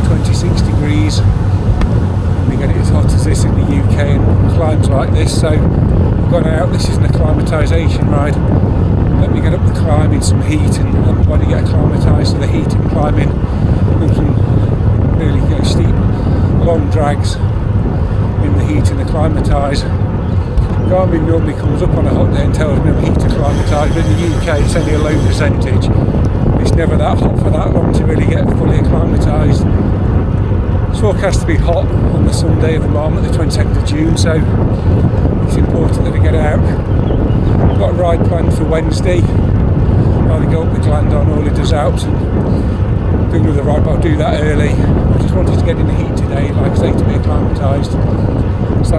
26 degrees. And we get it as hot as this in the UK and climbs like this. So I've gone out, this is an acclimatisation ride. Let me get up the climb in some heat and let my body get acclimatised to the heat and climbing. And some really steep, long drags in the heat and acclimatise. Garmin normally comes up on a hot day and tells me I'm heat acclimatised, but in the UK it's only a low percentage. It's never that hot for that long to really get fully acclimatised. It's forecast to be hot on the Sunday of the Marmotte, the 22nd of June, so it's important that we get out. I've got a ride planned for Wednesday. I'll go up the Gran on Alpe's Alps and do another ride, but I'll do that early. I just wanted to get in the heat today, like I say, to be acclimatised. So,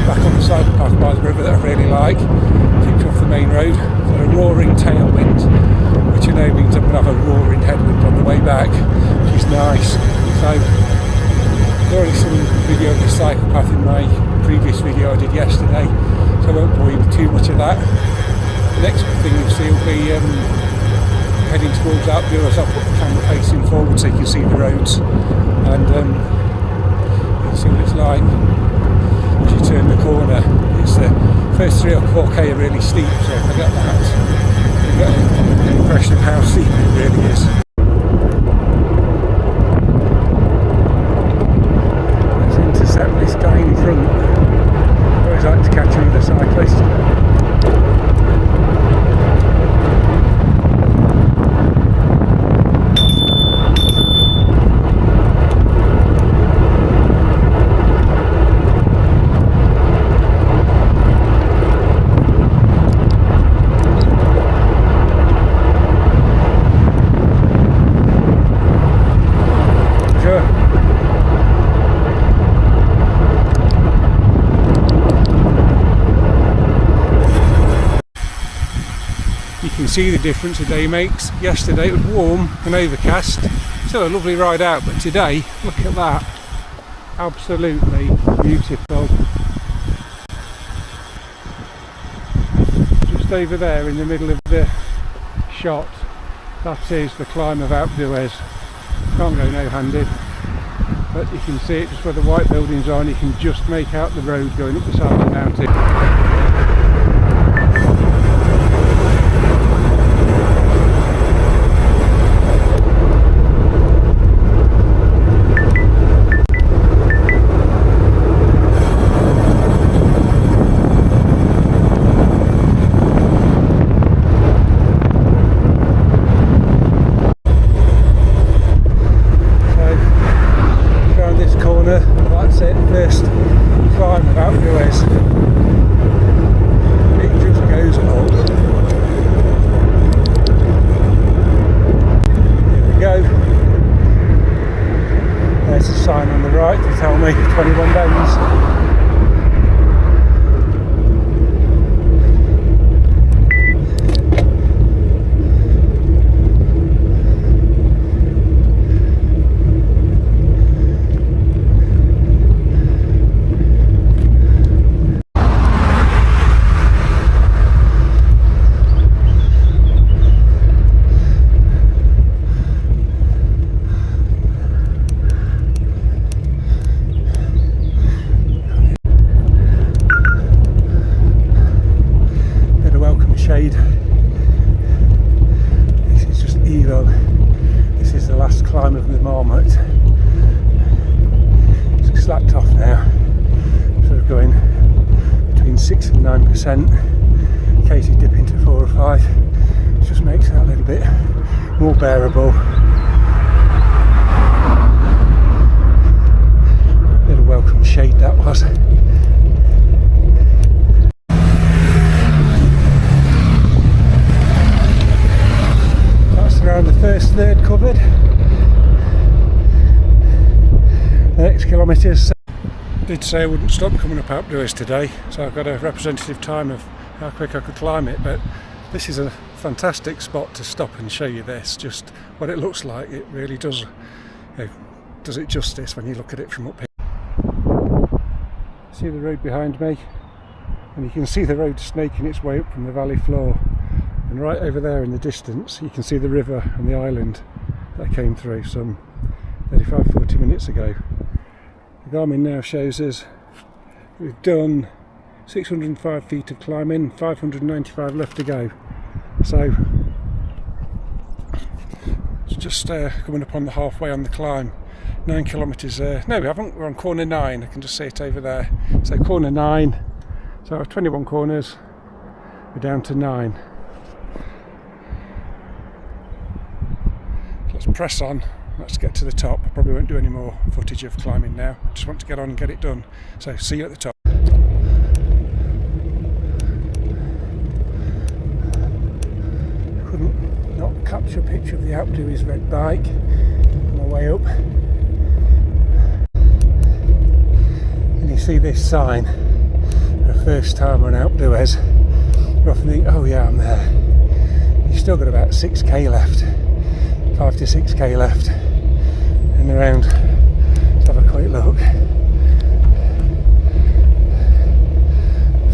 back on the side path by the river that I really like, keeps off the main road. Got a roaring tailwind, which I know means I'm going to have a roaring headwind on the way back, which is nice. So, there's already some video of the cycle path in my previous video I did yesterday, so I won't bore you with too much of that. The next thing you'll see will be heading towards Alpe. I'll put the camera facing forward so you can see the roads, and you can see what it's like as you turn the corner. It's the first 3 or 4k are really steep, so if I get that, you get an impression of how steep it really is. Let's intercept this guy in front. I always like to catch another cyclist. You can see the difference a day makes. Yesterday it was warm and overcast, still a lovely ride out, but today, look at that, absolutely beautiful. Just over there in the middle of the shot, that is the climb of Alpe d'Huez. Can't go no-handed, but you can see it just where the white buildings are, and you can just make out the road going up the side of the mountain. That's it, first climb of Alpe d'Huez. It just goes up. Here we go. There's a sign on the right to tell me 21 bends. Shade. This is just evil. This is the last climb of the Marmotte. It's slacked off now. Sort of going between 6 and 9%. Occasionally dip into 4 or 5. It just makes it a little bit more bearable. Little welcome shade that was. Around the first third covered. The next kilometres. I did say I wouldn't stop coming up Alpe d'Huez today, so I've got a representative time of how quick I could climb it, but this is a fantastic spot to stop and show you this, just what it looks like. It really does, does it justice when you look at it from up here. See the road behind me, and you can see the road snaking its way up from the valley floor. And right over there in the distance you can see the river and the island. that came through some 35-40 minutes ago. The Garmin now shows us we've done 605 feet of climbing, 595 left to go. So it's just coming up on the halfway on the climb. 9 kilometres there. No, we haven't. We're on corner 9. I can just see it over there. So corner 9. So 21 corners. We're down to 9. Let's press on. Let's get to the top. I probably won't do any more footage of climbing now. I just want to get on and get it done. So see you at the top. Couldn't not capture a picture of the Alpe's red bike on my way up. And you see this sign for the first time on Alpe's. You often think, oh yeah, I'm there. You've still got about 6k left, 5 to 6k left, and around. Let's have a quick look.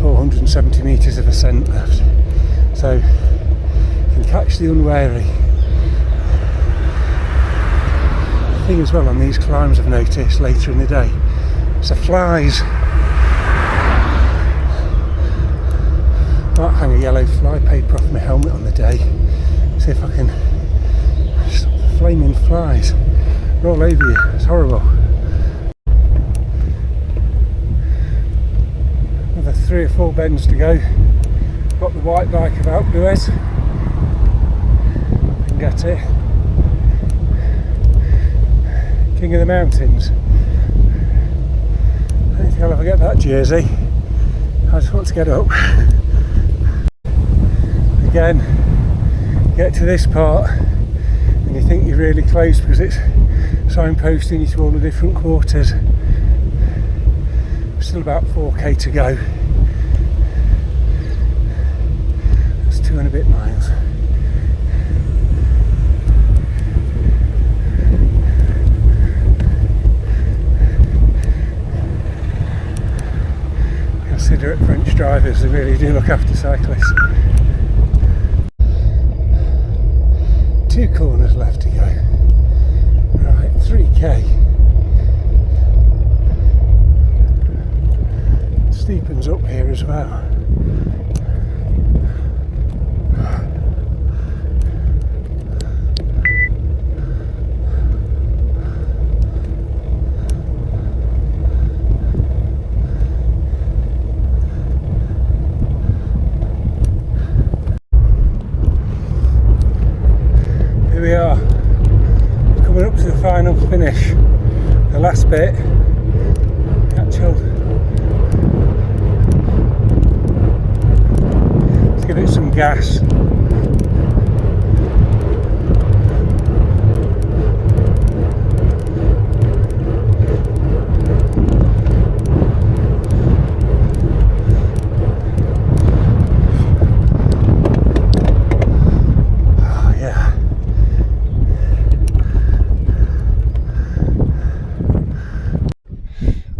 470 metres of ascent left, so you can catch the unwary. The thing as well on these climbs I've noticed later in the day, it's the flies. Might hang a yellow fly paper off my helmet on the day, see if I can stop the flaming flies. They're all over you, it's horrible. Another 3 or 4 bends to go. Got the white bike of Alpe d'Huez. I can get it. King of the mountains. I don't think I'll ever get that jersey. I just want to get up. Again, get to this part and you think you're really close because it's signposting you to all the different quarters. Still about 4k to go. That's 2 and a bit miles. Considerate French drivers, they really do look after cyclists. 2 corners left to go. Right, 3k. Steepens up here as well. Here we are, coming up to the final finish, the last bit, actual. Let's give it some gas.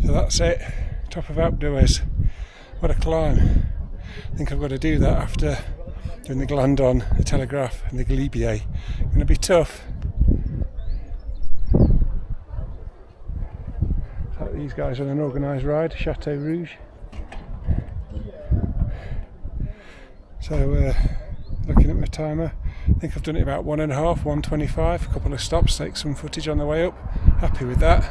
That's it, top of Alpe d'Huez. What a climb. I think I've got to do that after doing the Glandon, the Telegraph and the Galibier. It's going to be tough. So these guys on an organised ride, Chateau Rouge. So looking at my timer, I think I've done it about 1.5, 1:25, a couple of stops, take some footage on the way up. Happy with that.